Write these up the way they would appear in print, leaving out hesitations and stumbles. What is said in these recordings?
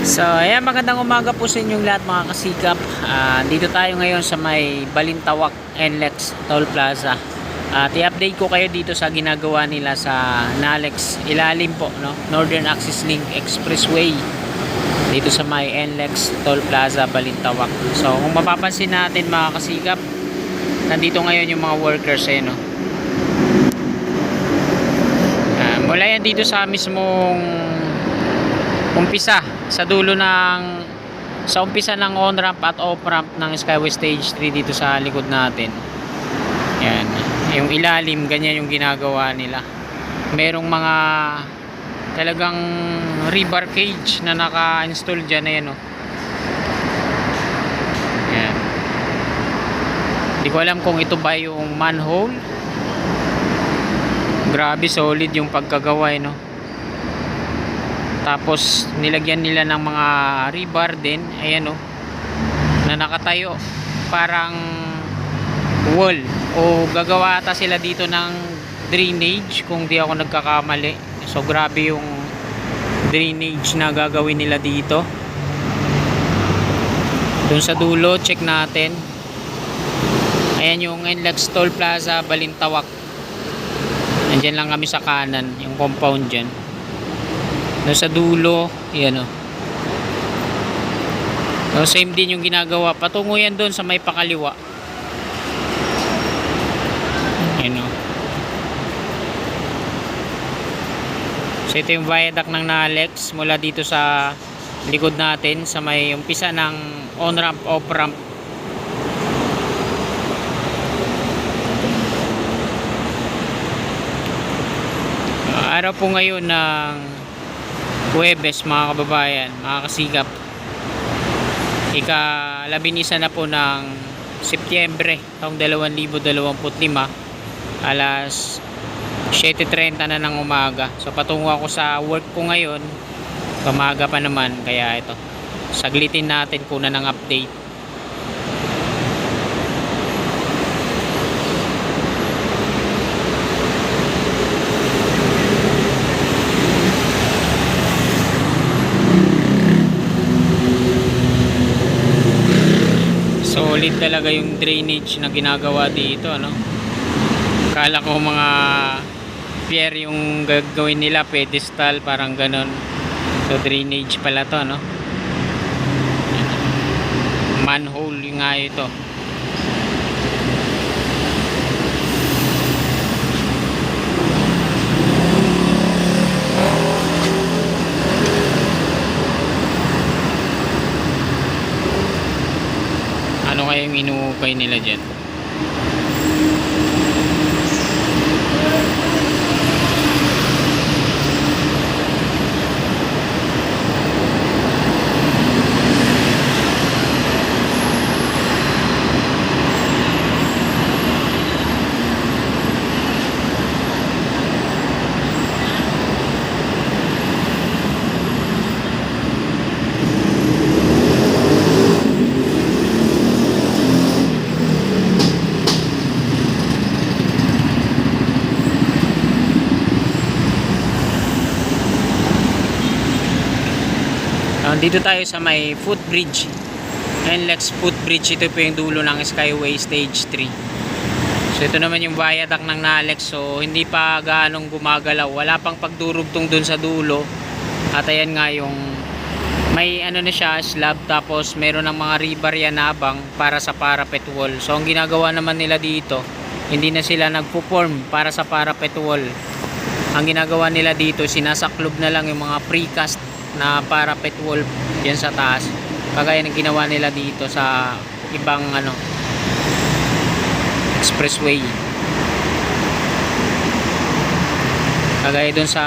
So, ayan, magandang umaga po sa inyong lahat mga kasikap. Dito tayo ngayon sa may Balintawak NLEX Toll Plaza. At i-update ko kayo dito sa ginagawa nila sa NALEX ilalim po, no? Northern Axis Link Expressway. Dito sa may NLEX Toll Plaza, Balintawak. So, kung mapapansin natin mga kasikap, nandito ngayon yung mga workers no? Mula yan dito sa mismong umpisa sa dulo sa umpisa ng on-ramp at off-ramp ng Skyway Stage 3 dito sa likod natin. Yan, yung ilalim, ganyan yung ginagawa nila. Merong mga talagang rebar cage na naka-install dyan na yan, no? Yan. Hindi ko alam kung ito ba yung manhole. Grabe solid yung pagkagawa, no? Tapos nilagyan nila ng mga rebar din, ayan na nakatayo parang wall, o gagawa ata sila dito ng drainage kung di ako nagkakamali. So grabe yung drainage na gagawin nila dito. Dun sa dulo, check natin, ayan yung NLEX Toll Plaza Balintawak. Nandyan lang kami sa kanan, yung compound dyan. Sa dulo, yan so, same din yung ginagawa. Patungo yan doon sa may pakaliwa. Yan So ito yung viaduct ng NALEX mula dito sa likod natin sa may umpisa ng on-ramp, off-ramp. Araw po ngayon ng Huwebes mga kababayan, mga kasigap, ika-11 na po ng Setyembre taong 2025, alas 7:30 na ng umaga. So patungo ako sa work ko ngayon, pamaga pa naman, kaya ito saglitin natin kuna ng update. Solid talaga yung drainage na ginagawa dito, Kala ko mga pier yung gagawin nila, pedestal, parang ganon. So drainage pala to, Manhole yung nga ito. Ano kaya yung inuukay nila dyan? Dito tayo sa may footbridge, NLEX footbridge. Ito po yung dulo ng Skyway Stage 3. So ito naman yung viaduct ng NALEX. So hindi pa gaanong gumagalaw, wala pang pagdurugtong dun sa dulo. At ayan nga yung may na siya, slab, tapos meron ng mga rebar yan na abang para sa parapet wall. So ang ginagawa naman nila dito, hindi na sila nagpo-form para sa parapet wall. Ang ginagawa nila dito, sinasaklob na lang yung mga precast na parapet wall diyan sa taas, kagaya ng ginawa nila dito sa ibang expressway, kagaya dun sa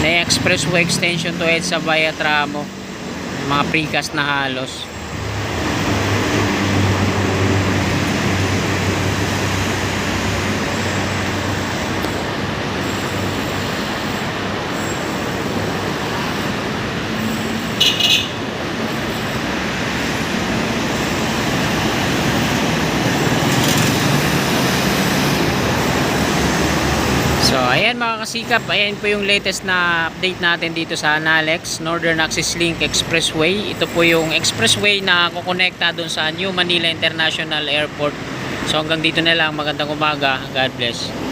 expressway extension to EDSA via Tramo, mga precast na halos. So ayan mga kasikap, ayan po yung latest na update natin dito sa NALEX, Northern Axis Link Expressway. Ito po yung expressway na kukonekta doon sa New Manila International Airport. So hanggang dito na lang, magandang umaga, God bless.